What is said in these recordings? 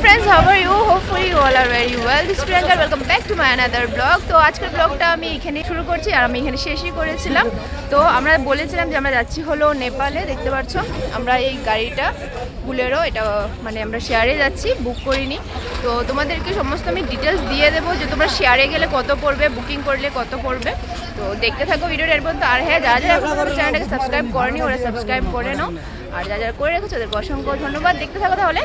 friends, how are you? Hopefully you all are very well. This is Priyanka. Welcome back to my another vlog. তো আজকের ব্লগটা আমি এখানে শুরু করছি আর আমি এখানে শেষই করেছিলাম। তো আমরা বলেছিলাম যে আমরা যাচ্ছি হলো নেপালে। দেখতে পাচ্ছ আমরা এই গাড়িটা বুলেরো, এটা মানে আমরা শেয়ারে যাচ্ছি, বুক করিনি। তো তোমাদেরকে সমস্ত আমি ডিটেলস দিয়ে দেবো যে তোমরা শেয়ারে গেলে কত পড়বে, বুকিং করলে কত পড়বে। তো দেখতে থাকো ভিডিওটা এর পর্যন্ত। আর হ্যাঁ, যারা যারা এখন চ্যানেলটাকে সাবস্ক্রাইব করেনি ওরা সাবস্ক্রাইব করে নাও, আর যারা যারা করে রেখেছো ওদেরকে অসংখ্য ধন্যবাদ। দেখতে থাকো তাহলে।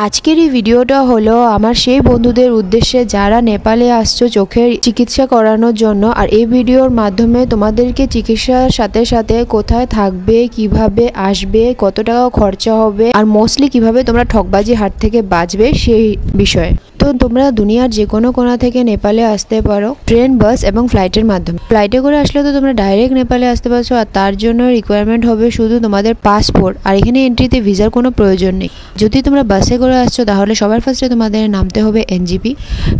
আজকের এই ভিডিওটা হলো আমার সেই বন্ধুদের উদ্দেশ্যে যারা নেপালে আসছো চোখের চিকিৎসা করানোর জন্য। আর এই ভিডিওর মাধ্যমে তোমাদেরকে চিকিৎসার সাথে সাথে কোথায় থাকবে, কিভাবে আসবে, কত টাকা খরচা হবে, আর মোস্টলি কিভাবে তোমরা ঠকবাজি হাট থেকে বাঁচবে সেই বিষয়ে। তো তোমরা দুনিয়ার যে কোনো কোণা থেকে নেপালে আসতে পারো ট্রেন, বাস এবং ফ্লাইটের মাধ্যমে। ফ্লাইটে করে আসলে তো তোমরা ডাইরেক্ট নেপালে আসতে পারছো, আর তার জন্য রিকোয়ারমেন্ট হবে শুধু তোমাদের পাসপোর্ট। আর এখানে এন্ট্রিতে ভিসার কোনো প্রয়োজন নেই। যদি তোমরা বাসে করে আসছো তাহলে সবার ফার্স্টে তোমাদের নামতে হবে এনজিপি।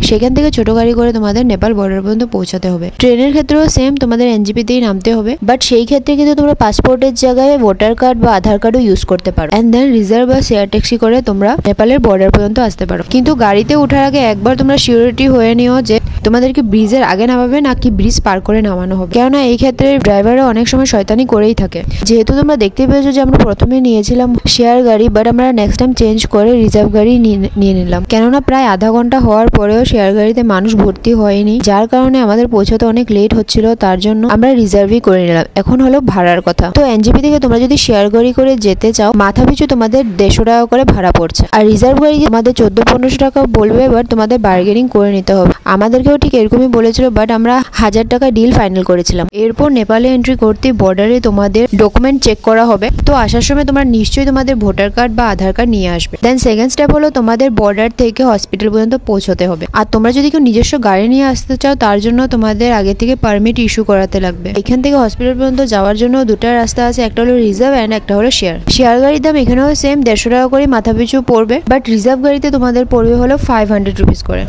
সেখান থেকে ছোট গাড়ি করে তোমাদের নেপাল বর্ডার পর্যন্ত পৌঁছাতে হবে। ট্রেনের ক্ষেত্রেও সেম, তোমাদের এনজিপিতেই নামতে হবে। বাট সেই ক্ষেত্রে কিন্তু তোমরা পাসপোর্টের জায়গায় ভোটার কার্ড বা আধার কার্ডও ইউজ করতে পারো। অ্যান্ড দেন রিজার্ভ বা শেয়ার ট্যাক্সি করে তোমরা নেপালের বর্ডার পর্যন্ত আসতে পারো। কিন্তু গাড়িতে ওঠার আগে একবার তোমরা সিওরিটি হয়ে নিও যে তোমাদেরকে ব্রিজের আগে নামাবে নাকি ব্রিজ পার করে নামানো হবে। কেননা এই ক্ষেত্রে ড্রাইভাররা অনেক সময় শয়তানি করেই থাকে। যেহেতু তোমরা দেখতে পেয়েছো যে আমরা প্রথমে নিয়েছিলাম শেয়ার গাড়ি, বাট আমরা নেক্সট টাইম চেঞ্জ করে রিজার্ভ গাড়ি নিয়ে নিলাম। কেননা প্রায় আধা ঘন্টা হওয়ার পরেও শেয়ার গাড়িতে মানুষ ভর্তি হয়নি, যার কারণে আমাদের পৌঁছাতে অনেক লেট হচ্ছিল। তার জন্য আমরা রিজার্ভই করে নিলাম। এখন হলো ভাড়ার কথা। তো এনজিপি থেকে তোমরা যদি শেয়ার গাড়ি করে যেতে চাও মাথা পিছু তোমাদের 150 টাকা করে ভাড়া পড়ছে। আর রিজার্ভ গাড়ি তোমাদের 1400-1500 টাকা বলবে, বাট তোমাদের বার্গেনিং করে নিতে হবে। আমাদেরকেও ঠিক এরকমই বলেছিল, বাট আমরা 1000 টাকা ডিল ফাইনাল করেছিলাম। এরপর নেপালে এন্ট্রি করতে বর্ডারে তোমাদের ডকুমেন্ট চেক করা হবে। তো আসার সময় তোমরা নিশ্চয়ই তোমাদের ভোটার কার্ড বা আধার কার্ড নিয়ে আসবে। দেন সেকেন্ড স্টেপ হলো তোমাদের বর্ডার থেকে হসপিটাল পর্যন্ত পৌঁছতে হবে। আর তোমরা যদি কেউ নিজস্ব গাড়ি নিয়ে আসতে চাও তার জন্য তোমাদের আগে থেকে পারমিট ইস্যু করাতে লাগবে। এখান থেকে হসপিটাল পর্যন্ত যাওয়ার জন্য দুটো রাস্তা আছে, একটা হলো রিজার্ভ অ্যান্ড একটা হলো শেয়ার। শেয়ার গাড়ির দাম এখানেও সেম 150 টাকা করে মাথা পিছু পড়বে, বাট রিজার্ভ গাড়িতে তোমাদের পড়বে হলো 500 রুপিস করে।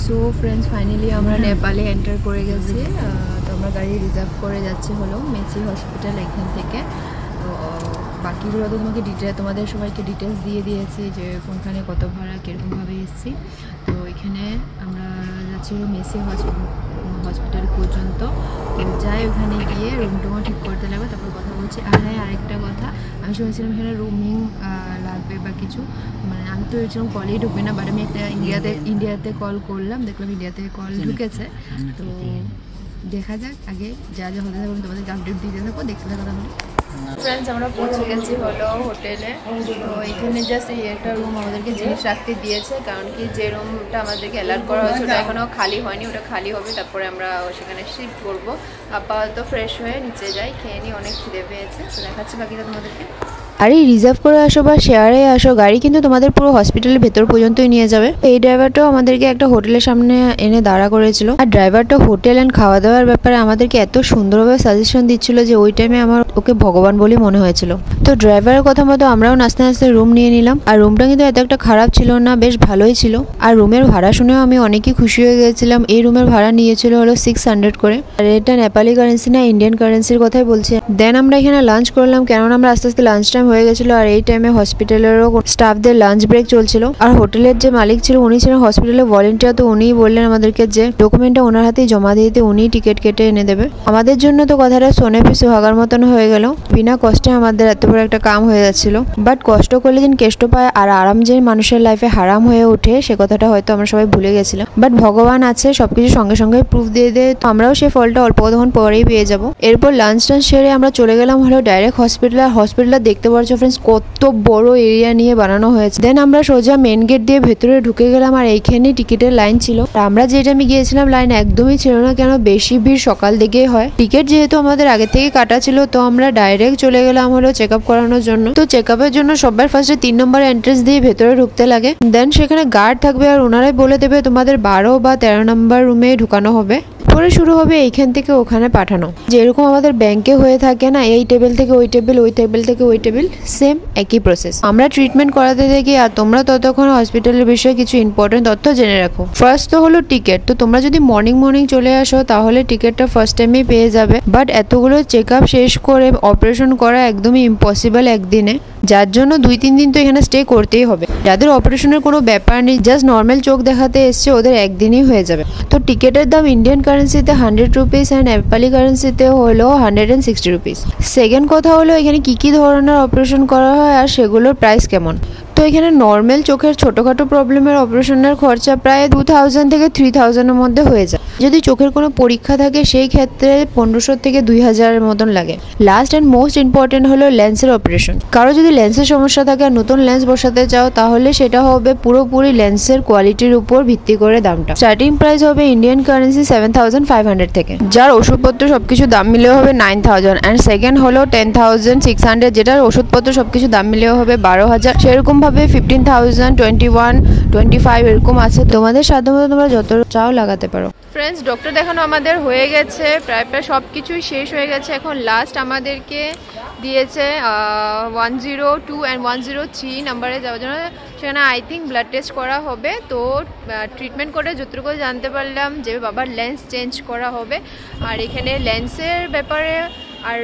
সো ফ্রেন্ডস, ফাইনালি আমরা নেপালে এন্টার করে গেছি। তো আমরা গাড়ি রিজার্ভ করে যাচ্ছি হলো মেসি হসপিটাল এখান থেকে। তো বাকিগুলো তো তোমাদের সবাইকে ডিটেলস দিয়ে দিয়েছি যে কোনখানে কত ভাড়া, কীরকমভাবে এসেছি। তো এখানে আমরা যাচ্ছি হলো মেসি হসপিটাল পর্যন্ত। তো যাই ওখানে গিয়ে রুম টুমও ঠিক করতে লাগবে, তারপর কথা বলছি। আর হ্যাঁ, আরেকটা কথা, আমি শুনেছিলাম এখানে রুমিং লাগবে বা কিছু, মানে আমি তো এরকম কলেই ঢুকবে না। বাট আমি একটা ইন্ডিয়াতে কল করলাম, দেখলাম ইন্ডিয়াতে কল ঢুকেছে। তো দেখা যাক, আগে যা যা হতে থাকবে তোমাদেরকে আপডেট দিতে থাকবো। দেখতে থাকো তাহলে। ফ্রেন্ডস, আমরা পৌঁছে গেছি হলো হোটেলে। তো এখানে জাস্ট এই একটা রুম আমাদেরকে জিনিস রাখতে দিয়েছে, কারণ কি যে রুমটা আমাদেরকে অ্যালার্ট করা হয়েছে ওটা এখনও খালি হয়নি। ওটা খালি হবে, তারপরে আমরা সেখানে শিফট করবো। আপাতত ফ্রেশ হয়ে নিচে যাই, খেয়ে নিই, অনেক খিদে পেয়েছে। তো দেখাচ্ছি বাকিটা তোমাদেরকে। আর এই রিজার্ভ করে আসো বা শেয়ারে আসো, গাড়ি কিন্তু তোমাদের পুরো হসপিটালের ভেতর পর্যন্তই নিয়ে যাবে। এই ড্রাইভারটাও আমাদেরকে একটা হোটেলের সামনে এনে দাঁড়া করেছিল। আর ড্রাইভারটা হোটেল অ্যান্ড খাওয়া দাওয়ার ব্যাপারে আমাদেরকে এত সুন্দরভাবে সাজেশন দিচ্ছিল যে ওই টাইমে আমার ওকে ভগবান বলে মনে হয়েছিল। তো ড্রাইভারের কথা মতো আমরাও নাচতে নাচতে রুম নিয়ে নিলাম। আর রুমটা কিন্তু এত একটা খারাপ ছিল না, বেশ ভালোই ছিল। আর রুমের ভাড়া শুনেও আমি অনেকই খুশি হয়ে গেছিলাম। এই রুমের ভাড়া নিয়েছিল হলো 600 করে। আর এটা নেপালি কারেন্সি না, ইন্ডিয়ান কারেন্সির কথাই বলছি। দেন আমরা এখানে লাঞ্চ করলাম, কেননা আমরা আস্তে আস্তে লাঞ্চ টাইম হয়ে গেছিল। আর এই টাইমে হসপিটালেরও স্টাফদের লাঞ্চ ব্রেক চলছিল। আর হোটেলের যে মালিক ছিল উনি ছিলেন হসপিটালের ভলেন্টিয়ার। তো উনিই বললেন আমাদেরকে যে ডকুমেন্টটা ওনার হাতেই জমা দিতে, উনিই টিকিট কেটে এনে দেবে আমাদের জন্য। তো কথাটা সোনে পি সুহাগার মতন হয়ে গেল। বিনা কষ্টে আমাদের এত বড় একটা কাম হয়ে যাচ্ছিল। বাট কষ্ট করলে দিন কেষ্ট পায়, আর আরাম যে মানুষের লাইফে হারাম হয়ে ওঠে সে কথাটা হয়তো আমরা সবাই ভুলে গেছিলাম। বাট ভগবান আছে, সবকিছু সঙ্গে সঙ্গে প্রুফ দিয়ে দেয়। তো আমরাও সেই ফলটা অল্প কতক্ষণ পরেই পেয়ে যাবো। এরপর লাঞ্চ টাঞ্চ সেরে আমরা চলে গেলাম হলো ডাইরেক্ট হসপিটাল। আর হসপিটালটা দেখতে পাচ্ছ ফ্রেন্ডস কত বড় এরিয়া নিয়ে বানানো হয়েছে। দেন আমরা সোজা মেন গেট দিয়ে ভেতরে ঢুকে গেলাম। আর এইখানে টিকিটের লাইন ছিল। আমরা যে টাইমে গিয়েছিলাম লাইন একদমই ছিল না, কেন বেশি ভিড় সকাল দিকেই হয়। টিকিট যেহেতু আমাদের আগে থেকে কাটা ছিল, তো আমরা ডাইরেক্ট চলে গেলাম হলো চেক আপ করানোর জন্য। তো চেক আপের জন্য সবার ফার্স্টে 3 নম্বর এন্ট্রেন্স দিয়ে ভেতরে ঢুকতে লাগে। দেন সেখানে গার্ড থাকবে আর ওনারাই বলে দেবে তোমাদের 12 বা 13 নম্বর রুমে ঢুকানো হবে। পরে শুরু হবে এইখান থেকে ওখানে পাঠানো, যেরকম আমাদের ব্যাংকে হয়ে থাকে না, এই টেবিল থেকে ওই টেবিল, ওই টেবিল থেকে ওই টেবিল, সেম একই প্রসেস। আমরা ট্রিটমেন্ট করাতে থাকি আর তোমরা ততক্ষণ হসপিটালের বিষয়ে কিছু ইম্পর্টেন্ট তথ্য জেনে রাখো। ফার্স্ট তো হলো টিকিট। তো তোমরা যদি মর্নিং চলে আসো তাহলে টিকিটটা ফার্স্ট টাইমেই পেয়ে যাবে, বাট এতগুলো চেক আপ শেষ করে অপারেশন করা একদমই ইম্পসিবল একদিনে, যার জন্য 2-3 দিন তো এখানে স্টে করতেই হবে। যাদের অপারেশনের কোনো ব্যাপার নেই, জাস্ট নর্মাল চোখ দেখাতে এসছে, ওদের একদিনই হয়ে যাবে। তো টিকিটের দাম ইন্ডিয়ান কারেন্সিতে 100 রুপিস অ্যান্ড নেপালি কারেন্সিতে হলো 160 রুপিস। সেকেন্ড কথা হলো এখানে কী ধরনের অপারেশন করা হয় আর সেগুলোর প্রাইস কেমন। তো এখানে নর্মাল চোখের ছোটোখাটো প্রবলেমের অপারেশনের খরচা প্রায় 2000 থেকে 3000-এর মধ্যে হয়ে যায়। যদি চোখের কোনো পরীক্ষা থাকে সেই ক্ষেত্রে 1500 থেকে 2000-এর মতন লাগে। লাস্ট অ্যান্ড মোস্ট ইম্পর্টেন্ট হলো লেন্সের অপারেশন। কারো যদি লেন্সের সমস্যা থাকে আর নতুন লেন্স বসাতে চাও তাহলে সেটা হবে পুরোপুরি লেন্সের কোয়ালিটির উপর ভিত্তি করে দামটা। স্টার্টিং প্রাইস হবে ইন্ডিয়ান কারেন্সি 7500 থেকে, যার ওষুধপত্র সবকিছু দাম মিলেও হবে 9000, অ্যান্ড সেকেন্ড হলো 10600, যেটার ওষুধপত্র সবকিছু দাম মিলেও হবে 12000। সেরকম ভাবে 15000, 21, 25 এরকম আছে। তোমাদের সাধ্যমতো তোমরা যত চাও লাগাতে পারো। ফ্রেন্ডস, ডক্টর দেখানো আমাদের হয়ে গেছে, প্রায় সব কিছুই শেষ হয়ে গেছে। এখন লাস্ট আমাদেরকে দিয়েছে 102 অ্যান্ড 103 নাম্বারে যাওয়ার জন্য। সেখানে আই থিঙ্ক ব্লাড টেস্ট করা হবে। তো ট্রিটমেন্ট করে যতটুকু জানতে পারলাম যে বাবার লেন্স চেঞ্জ করা হবে। আর এখানে লেন্সের ব্যাপারে আর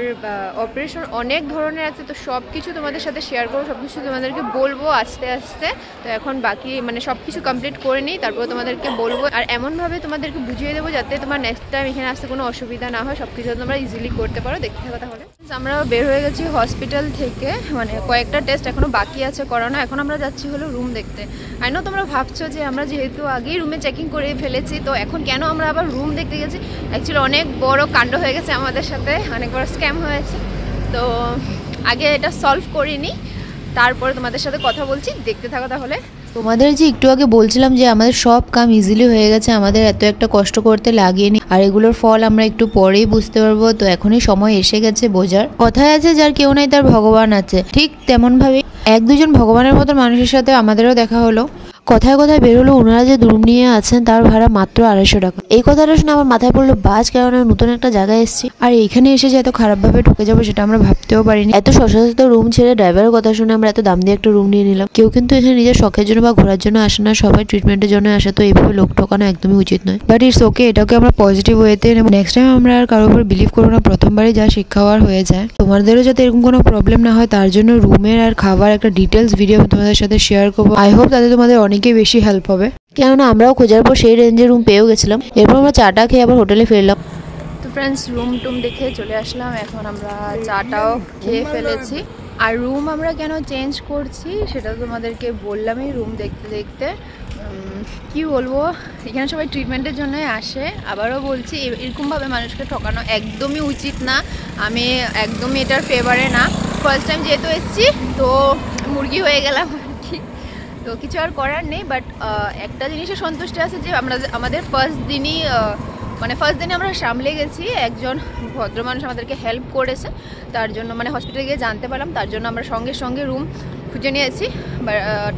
অপারেশন অনেক ধরনের আছে, তো সব কিছু তোমাদের সাথে শেয়ার করবো, সব কিছু তোমাদেরকে বলবো আস্তে আস্তে। তো এখন বাকি সব কিছু কমপ্লিট করে নিই, তারপর তোমাদেরকে বলবো। আর এমনভাবে তোমাদেরকে বুঝিয়ে দেবো যাতে তোমার নেক্সট টাইম এখানে আসতে কোনো অসুবিধা না হয়, সব কিছু তোমরা ইজিলি করতে পারো। দেখতে থাকো তাহলে। আমরা বের হয়ে গেছি হসপিটাল থেকে, কয়েকটা টেস্ট এখনও বাকি আছে করানো। এখন আমরা যাচ্ছি হলো রুম দেখতে। আই নো তোমরা ভাবছো যে আমরা যেহেতু আগেই রুমে চেকিং করে ফেলেছি, তো এখন কেন আমরা আবার রুম দেখতে গেছি। অ্যাকচুয়ালি অনেক বড় কাণ্ড হয়ে গেছে আমাদের সাথে, অনেক বড় স্ক্যাম হয়েছে। তো আগে এটা সলভ করিনি, তারপরে তোমাদের সাথে কথা বলছি, দেখতে থাকো তাহলে। তোমাদের যে একটু আগে বলছিলাম যে আমাদের সব কাম ইজিলি হয়ে গেছে, আমাদের এত একটা কষ্ট করতে লাগেনি, আর এগুলোর ফল আমরা একটু পরেই বুঝতে পারবো। তো এখনই সময় এসে গেছে বোঝার। কথায় আছে যার কেউ নাই তার ভগবান আছে, ঠিক তেমন ভাবে 1-2 ভগবানের মতো মানুষের সাথে আমাদেরও দেখা হলো। কথায় কথায় বেরোলো ওনারা যে রুম নিয়ে আছেন তার ভাড়া মাত্র 250 টাকা। এই কথাটা শুনে আমার মাথায় পড়লো বাজ, কারণ নতুন একটা জায়গায় এসেছি আর এইখানে এসে যে এত খারাপভাবে ঢুকে যাবো সেটা আমরা ভাবতেও পারিনি। এত সচরাচর রুম ছেড়ে ড্রাইভারের কথা শুনে আমরা এত দাম দিয়ে একটা রুম নিয়ে নিলাম। কেউ কিন্তু এখানে নিজের শখের জন্য বা ঘোরার জন্য আসে না, সবাই ট্রিটমেন্টের জন্য আসে। তো এইভাবে লোক ঠকানো একদমই উচিত নয়, বাট ইটস ওকে, এটাকে আমরা পজিটিভ ওয়েতে নেব। নেক্সট টাইম আমরা আর কারোর উপর বিলিভ করবো না, প্রথমবারই যা শিক্ষা হওয়ার হয়ে যায়। তোমাদেরও যাতে এরকম কোনো প্রবলেম না হয় তার জন্য রুমের আর খাবার একটা ডিটেলস ভিডিও আমি তোমাদের সাথে শেয়ার করবো। আই হোপ তাতে তোমাদের অনেকেই বেশি হেল্প হবে, কেননা আমরাও খোঁজার পর সেই রেঞ্জের রুম পেয়েও গেছিলাম। এরপর আমরা চাটা খেয়ে আবার হোটেলে ফিরলাম। তো ফ্রেন্ডস, রুম টুম দেখে চলে আসলাম। এখন আমরা চাটাও খেয়ে ফেলেছি। আর রুম আমরা কেন চেঞ্জ করছি সেটা তোমাদেরকে বললামই রুম দেখতে দেখতে। কি বলবো, এখানে সবাই ট্রিটমেন্টের জন্যই আসে। আবারও বলছি, এরকমভাবে মানুষকে ঠকানো একদমই উচিত না। আমি একদমই এটার ফেভারে না। ফার্স্ট টাইম যেহেতু এসেছি তো মুরগি হয়ে গেলাম আর কি, তো কিছু আর করার নেই। বাট একটা জিনিসে সন্তুষ্টি আছে যে আমাদের ফার্স্ট দিনে আমরা সামলে গেছি। একজন ভদ্র মানুষ আমাদেরকে হেল্প করেছে, তার জন্য হসপিটালে গিয়ে জানতে পারলাম, তার জন্য আমরা সঙ্গে সঙ্গে রুম খুঁজে নিয়েছি। বাট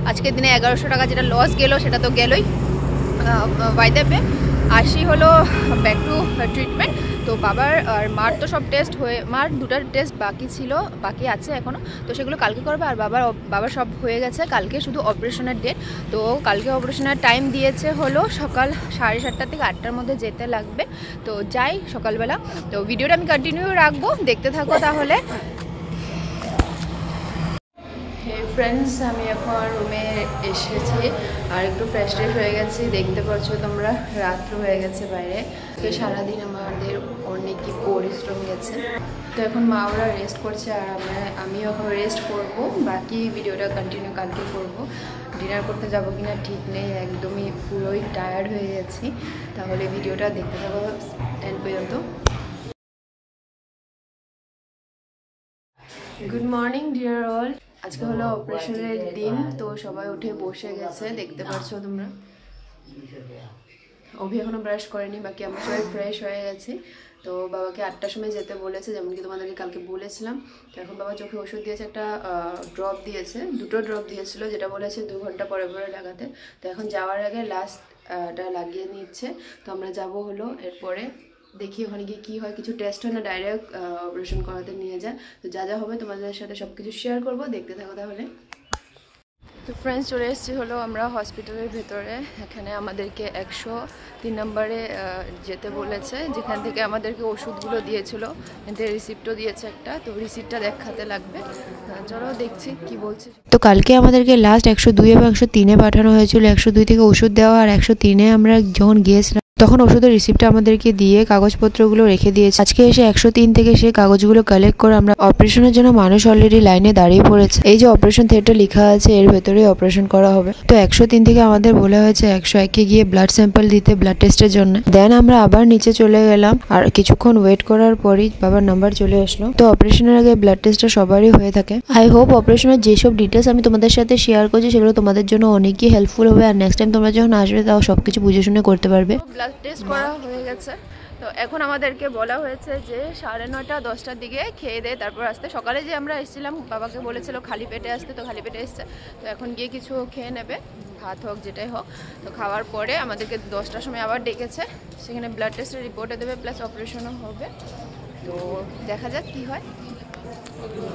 আজকের দিনে 1100 টাকা যেটা লস গেল সেটা তো গেলই। বাই দ্য ওয়ে, আসি হলো ব্যাক টু ট্রিটমেন্ট। তো বাবার আর মার তো সব টেস্ট হয়ে, মার 2টা টেস্ট বাকি আছে এখনও, তো সেগুলো কালকে করবে। আর বাবার সব হয়ে গেছে, কালকে শুধু অপারেশনের ডেট। তো কালকে অপারেশনের টাইম দিয়েছে হলো সকাল 7:30 থেকে 8টার মধ্যে যেতে লাগবে। তো যাই সকালবেলা। তো ভিডিওটা আমি কন্টিনিউ রাখবো, দেখতে থাকো তাহলে। ফ্রেন্ডস, আমি এখন রুমে এসেছি আর একটু ফ্রেশ হয়ে গেছি। দেখতে পাচ্ছ তোমরা, রাত্র হয়ে গেছে বাইরে। তো সারাদিন আমাদের অনেকই পরিশ্রম গেছে। তো এখন মা ওরা রেস্ট করছে আর আমিও এখন রেস্ট করব। বাকি ভিডিওটা কন্টিনিউ কালকে করব। ডিনার করতে যাবো কিনা ঠিক নেই, একদমই পুরোই টায়ার্ড হয়ে গেছি। তাহলে ভিডিওটা দেখতে থাকো এন্ড পর্যন্ত। Good morning deer all. আজকে হলো অপারেশনের দিন, তো সবাই উঠে বসে গেছে, দেখতে পাচ্ছ তোমরা। অভি এখনো ব্রাশ করেনি, বাকি আমরা সবাই ফ্রেশ হয়ে গেছি। তো বাবাকে 8টার সময় যেতে বলেছে, যেমন কি তোমাদেরকে কালকে বলেছিলাম। তো এখন বাবা চোখে ওষুধ দিয়েছে, একটা ড্রপ দিয়েছে, 2টো ড্রপ দিয়েছিল, যেটা বলেছে 2 ঘন্টা পরে পরে লাগাতে। তো এখন যাওয়ার আগে লাস্ট টা লাগিয়ে নিচ্ছে। তো আমরা যাব হলো এরপরে দেখি ওখানে গিয়ে কী হয়, কিছু টেস্ট হয় না ডাইরেক্ট অপারেশন করাতে নিয়ে যায়। তো যা যা হবে তোমাদের সাথে সব কিছু শেয়ার করবো, দেখতে থাকো তাহলে। তো ফ্রেন্ডস চলে এসেছি হলো আমরা হসপিটালের ভেতরে। এখানে আমাদেরকে 103 নম্বরে যেতে বলেছে, যেখান থেকে আমাদেরকে ওষুধগুলো দিয়েছিল, এতে রিসিপ্টও দিয়েছে একটা। তো রিসিপ্টটা দেখাতে লাগবে, চলো দেখছি কি বলছে। তো কালকে আমাদেরকে লাস্ট 102 এবং 103-এ পাঠানো হয়েছিল। 102 থেকে ওষুধ দেওয়া, আর 103-এ আমরা যখন গিয়েছিলাম তখন ওষুধের রিসিপ্টটা আমাদেরকে দিয়ে কাগজপত্রগুলো রেখে দিয়েছে। আজকে এসে 103 থেকে সেই কাগজগুলো কালেক্ট করে আমরা অপারেশনের জন্য মানুষ অলরেডি লাইনে দাঁড়িয়ে পড়েছে। এই যে অপারেশন থিয়েটার লেখা আছে এর ভেতরে অপারেশন করা হবে। তো 103 থেকে আমাদের বলা হয়েছে 101-এ গিয়ে ব্লাড স্যাম্পল দিতে, ব্লাড টেস্টের জন্য। দেন আমরা আবার নিচে চলে গেলাম, আর কিছুক্ষণ ওয়েট করার পরই বাবার নাম্বার চলে আসলো। তো অপারেশনের আগে ব্লাড টেস্টটা সবারই হয়ে থাকে। আই হোপ অপারেশনের যেসব ডিটেলস আমি তোমাদের সাথে শেয়ার করছি সেগুলো তোমাদের জন্য অনেকই হেল্পফুল হবে, আর নেক্সট টাইম তোমরা যখন আসবে তাও সবকিছু বুঝে শুনে করতে পারবে। টেস্ট করা হয়ে গেছে। তো এখন আমাদেরকে বলা হয়েছে যে 9:30 10টার দিকে খেয়ে দিয়ে তারপর আসতে। সকালে যে আমরা এসেছিলাম বাবাকে বলেছিল খালি পেটে আসতে, তো খালি পেটে এসছে। তো এখন গিয়ে কিছু খেয়ে নেবে, ভাত হোক যেটাই হোক। তো খাওয়ার পরে আমাদেরকে 10টার সময় আবার ডেকেছে, সেখানে ব্লাড টেস্টের রিপোর্টে দেবে, প্লাস অপারেশনও হবে। তো দেখা যাক কি হয়।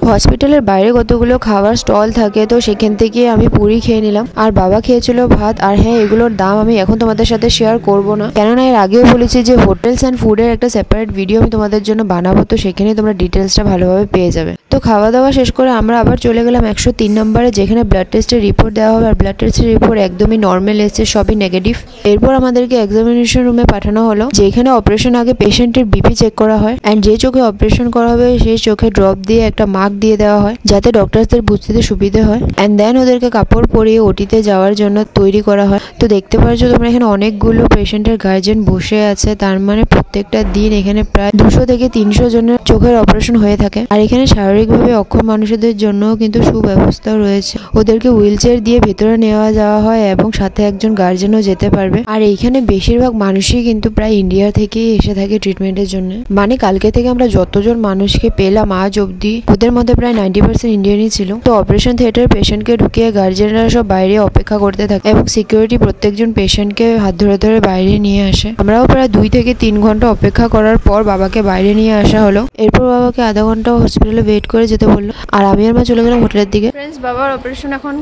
হসপিটালের বাইরে কতগুলো খাবার স্টল থাকে, তো সেখান থেকে আমি পুরি খেয়ে নিলাম, আর বাবা খেয়েছিল ভাত। আর হ্যাঁ, এগুলোর দাম আমি এখন তোমাদের সাথে শেয়ার করব না, কেননা এর আগেও বলেছি যে হোটেলস অ্যান্ড ফুডের একটা সেপারেট ভিডিও আমি তোমাদের জন্য বানাবো, তো সেখানে তোমরা ডিটেলসটা ভালোভাবে পেয়ে যাবে। তো খাওয়া দাওয়া শেষ করে আমরা আবার চলে গেলাম 103 নম্বরে, যেখানে ব্লাড টেস্টের রিপোর্ট দেওয়া হবে। আর ব্লাড টেস্টের রিপোর্ট একদমই নর্মাল এসেছে, সবই নেগেটিভ। এরপর আমাদেরকে এক্সামিনেশন রুমে পাঠানো হলো, যেখানে অপারেশন আগে পেশেন্টের বিপি চেক করা হয়, অ্যান্ড যে চোখে অপারেশন করা হবে সেই চোখে ড্রপ দিয়ে একটা মার্ক দিয়ে দেওয়া হয়, যাতে ডক্টরদের বুঝতে সুবিধে হয়। অ্যান্ড দেন ওদেরকে কাপড় পরিয়ে ওটিতে যাওয়ার জন্য তৈরি করা হয়। তো দেখতে পাচ্ছ তোমরা এখানে অনেকগুলো পেশেন্টের গার্জেন বসে আছে, তার মানে প্রত্যেকটা দিন এখানে প্রায় 200 থেকে 300 জনের চোখের অপারেশন হয়ে থাকে। আর এখানে শারীরিকভাবে অক্ষম মানুষদের জন্য কিন্তু সুব্যবস্থা রয়েছে, ওদেরকে হুইল চেয়ার দিয়ে ভেতরে নেওয়া যাওয়া হয় এবং সাথে একজন গার্জেনও যেতে পারবে। আর এইখানে বেশিরভাগ মানুষই কিন্তু প্রায় ইন্ডিয়া থেকেই এসে থাকে ট্রিটমেন্টের জন্য। মানে কালকে থেকে আমরা যতজন মানুষকে পেলাম আজ অব্দি, ওদের মধ্যে প্রায় 90% ইন্ডিয়ানই ছিল। তো অপারেশন থিয়েটার পেশেন্টকে ঢুকিয়ে গার্জেনরা সব বাইরে অপেক্ষা করতে থাকে, এবং সিকিউরিটি প্রত্যেকজন পেশেন্টকে হাত ধরে ধরে বাইরে নিয়ে আসে। আমরাও প্রায় 2 থেকে 3 ঘন্টা অপেক্ষা করার পর বাবাকে বাইরে নিয়ে আসা হলো। এরপর বাবাকে আধা ঘন্টা হসপিটালে ওয়েট করে যেতে বললো, আর আমি আর মা চলে গেলাম হোটেলের দিকে। ফ্রেন্ডস, বাবার অপারেশন এখন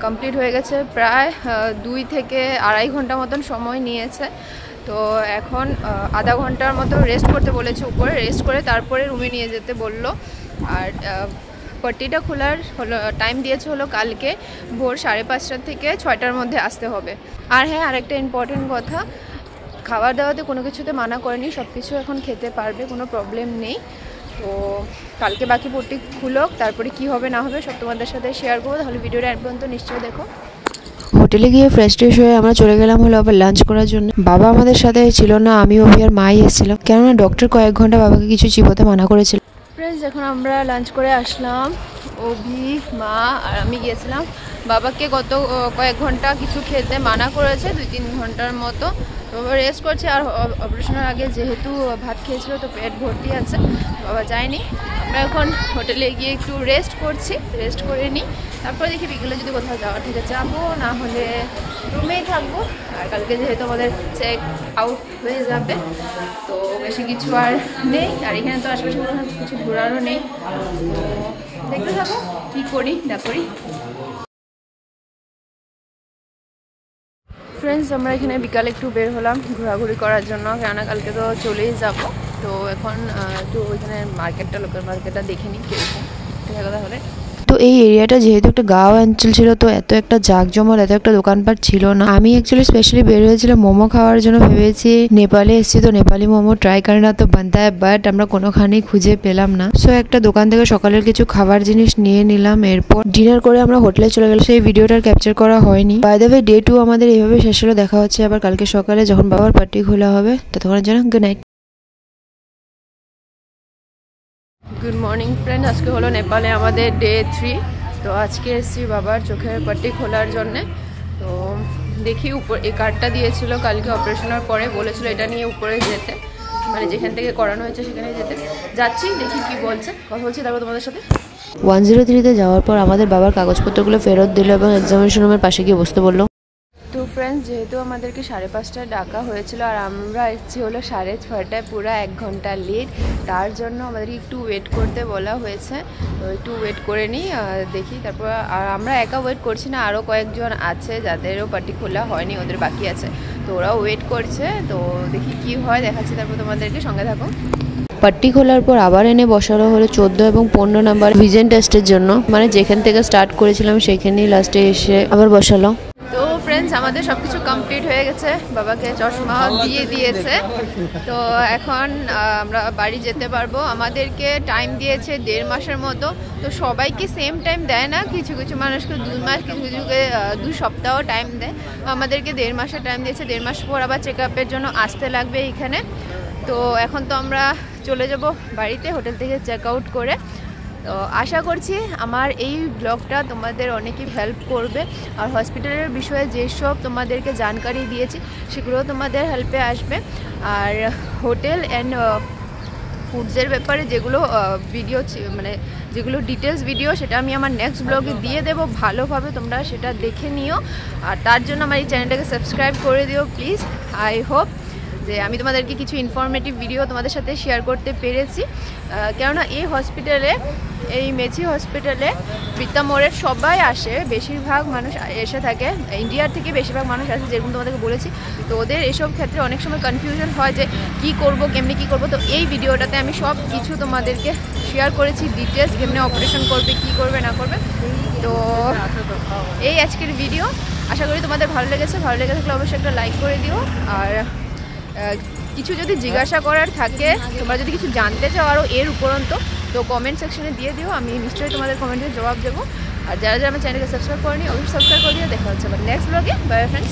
কমপ্লিট হয়ে গেছে, প্রায় 2 থেকে 2.5 ঘন্টা মতন সময় নিয়েছে। তো এখন আধা ঘন্টার মতো রেস্ট করতে বলেছে, উপরে রেস্ট করে তারপরে রুমে নিয়ে যেতে বললো। আর পট্টিটা খোলার হলো টাইম দিয়েছে হলো কালকে ভোর 5:30 থেকে 6টার মধ্যে আসতে হবে। আর হ্যাঁ, আরেকটা ইম্পর্টেন্ট কথা, খাবার দাওয়াতে কোনো কিছুতে মানা করেনি, সব কিছু এখন খেতে পারবে, কোনো প্রবলেম নেই। তো কালকে বাকি পট্টি খুলুক, তারপরে কি হবে না হবে সব তোমাদের সাথে শেয়ার করবো। তাহলে ভিডিওটা এর পর্যন্ত নিশ্চয়ই দেখো। হোটেলে গিয়ে ফ্রেশ ট্রেশ হয়ে আমরা চলে গেলাম হলো আবার লাঞ্চ করার জন্য। বাবা আমাদের সাথে ছিল না, আমি অভি আর মাই এসেছিলাম, কেননা ডক্টর কয়েক ঘন্টা বাবাকে কিছু চিবোতে মানা করেছিল। ফ্রেন্ডস, এখন আমরা লাঞ্চ করে আসলাম, অভি, মা আর আমি গিয়েছিলাম। বাবাকে গত কয়েক ঘন্টা কিছু খেতে মানা করেছে, 2-3 ঘন্টার মতো। তো রেস্ট করছে, আর অপারেশনের আগে যেহেতু ভাত খেয়েছিল তো পেট ভর্তি আছে, বাবা যায়নি। আমরা এখন হোটেলে গিয়ে একটু রেস্ট করছি, রেস্ট করে নিই, তারপরে দেখি বিকেলে যদি কোথাও যাওয়ার থেকে যাবো, না হলে রুমেই থাকবো। আর কালকে যেহেতু আমাদের চেক আউট হয়ে যাবে, তো বেশি কিছু আর নেই। আর এখানে তো আশেপাশে কিছু ঘোরারও নেই, তো দেখতে থাকো কী করি না করি। ফ্রেন্ডস, আমরা এখানে বিকালে একটু বের হলাম ঘোরাঘুরি করার জন্য, কেননা কালকে তো চলেই যাব। তো এখন একটু ওইখানে মার্কেটটা, লোকাল মার্কেটটা দেখে নিই কীরকম, ঠিক আছে তাহলে। তো এই এরিয়াটা যেহেতু একটা গাঁও অঞ্চল ছিল, তো এত একটা জাঁকজমক, এত একটা দোকানপাট ছিল না। আমি অ্যাকচুয়ালি স্পেশালি বের হয়েছিলাম মোমো খাওয়ার জন্য, ভেবেছি নেপালে এসেছি তো নেপালি মোমো ট্রাই করনা তো বানতা হয়, বাট আমরা কোনোখানেই খুঁজে পেলাম না। সো একটা দোকান থেকে সকালের কিছু খাবার জিনিস নিয়ে নিলাম, এরপর ডিনার করে আমরা হোটেলে চলে গেলাম। সেই ভিডিওটা ক্যাপচার করা হয়নি। বাই দ্য ওয়ে, ডে 2 আমাদের এইভাবে শেষ হলো। দেখা হচ্ছে আবার কালকে সকালে যখন বাবার পার্টি খোলা হবে, ততক্ষণের জন্য good night. Good morning friend, আজকে হলো নেপালে আমাদের ডে 3। তো আজকে এসেছি বাবার চোখের পাট্টি খোলার জন্যে। তো দেখি এই কার্ডটা দিয়েছিল কালকে অপারেশনের পরে, বলেছিল এটা নিয়ে উপরে যেতে, মানে যেখান থেকে করানো হয়েছে সেখানে যেতে। যাচ্ছি, দেখি কি বলছে, কথা বলছি তারপর তোমাদের সাথে। 103-তে যাওয়ার পর আমাদের বাবার কাগজপত্রগুলো ফেরত দিল এবং এক্সামিনেশন রুমের পাশে গিয়ে বসতে বললো। তো ফ্রেন্ডস, যেহেতু আমাদেরকে 5:30টায় ডাকা হয়েছিল আর আমরা এসেছি হলো 6:30টায়, পুরো 1 ঘন্টা লেট। তার জন্য আমাদেরকে একটু ওয়েট করতে বলা হয়েছে, তো একটু ওয়েট করে নিই, দেখি। তারপর আর আমরা একা ওয়েট করছি না, আরও কয়েকজন আছে যাদেরও পার্টি খোলা হয়নি, ওদের বাকি আছে, তো ওরাও ওয়েট করছে। তো দেখি কি হয়, দেখাচ্ছি তারপর তোমাদেরকে, সঙ্গে থাকো। পাট্টি খোলার পর আবার এনে বসানো হলো 14 এবং 15 নাম্বার ভিজন টেস্টের জন্য, মানে যেখান থেকে স্টার্ট করেছিলাম সেখানেই লাস্টে এসে আবার বসালো। তো ফ্রেন্ডস, আমাদের সব কিছু কমপ্লিট হয়ে গেছে, বাবাকে চশমা দিয়ে দিয়েছে, তো এখন আমরা বাড়ি যেতে পারবো। আমাদেরকে টাইম দিয়েছে 1.5 মাসের মতো, তো সবাইকে সেম টাইম দেয় না, কিছু কিছু মানুষকে 2 মাস, কিছু কিছুকে 2 সপ্তাহ টাইম দেয়। আমাদেরকে 1.5 মাসের টাইম দিয়েছে, 1.5 মাস পর আবার চেক আপের জন্য আসতে লাগবে এখানে। তো এখন তো আমরা চলে যাব বাড়িতে হোটেল থেকে চেক আউট করে। তো আশা করছি আমার এই ব্লগটা তোমাদের অনেকই হেল্প করবে, আর হসপিটালের বিষয়ে যেসব তোমাদেরকে জানকারি দিয়েছি সেগুলো তোমাদের হেল্পে আসবে। আর হোটেল অ্যান্ড ফুডসের ব্যাপারে যেগুলো ভিডিও, মানে যেগুলো ডিটেলস ভিডিও, সেটা আমি আমার নেক্সট ব্লগে দিয়ে দেবো, ভালোভাবে তোমরা সেটা দেখে নিও। আর তার জন্য আমার এই চ্যানেলটাকে সাবস্ক্রাইব করে দিও প্লিজ। আই হোপ যে আমি তোমাদেরকে কিছু ইনফরমেটিভ ভিডিও তোমাদের সাথে শেয়ার করতে পেরেছি, কেননা এই হসপিটালে, এই মেছি হসপিটালে প্রীতা মোড়ের সবাই আসে, বেশিরভাগ মানুষ এসে থাকে, ইন্ডিয়ার থেকে বেশিরভাগ মানুষ আসে, যেরকম তোমাদেরকে বলেছি। তো ওদের এসব ক্ষেত্রে অনেক সময় কনফিউশন হয় যে কী করবো, কেমনি কী করবো। তো এই ভিডিওটাতে আমি সব কিছু তোমাদেরকে শেয়ার করেছি, ডিটেলস, কেমনি অপারেশন করবে, কী করবে না করবে। তো এই আজকের ভিডিও, আশা করি তোমাদের ভালো লেগেছে। ভালো লেগে থাকলে অবশ্যই একটা লাইক করে দিও। আর কিছু যদি জিজ্ঞাসা করার থাকে, তোমরা যদি কিছু জানতে চাও আরও এর উপরন্ত, তো কমেন্ট সেকশনে দিয়ে দিও, আমি নিশ্চয়ই তোমাদের কমেন্টের জবাব দেবো। আর যারা যারা আমার চ্যানেলকে সাবস্ক্রাইব করেনি অবশ্যই সাবস্ক্রাইব করে দিও। দেখা হচ্ছে আবার নেক্সট ব্লগে। By friends.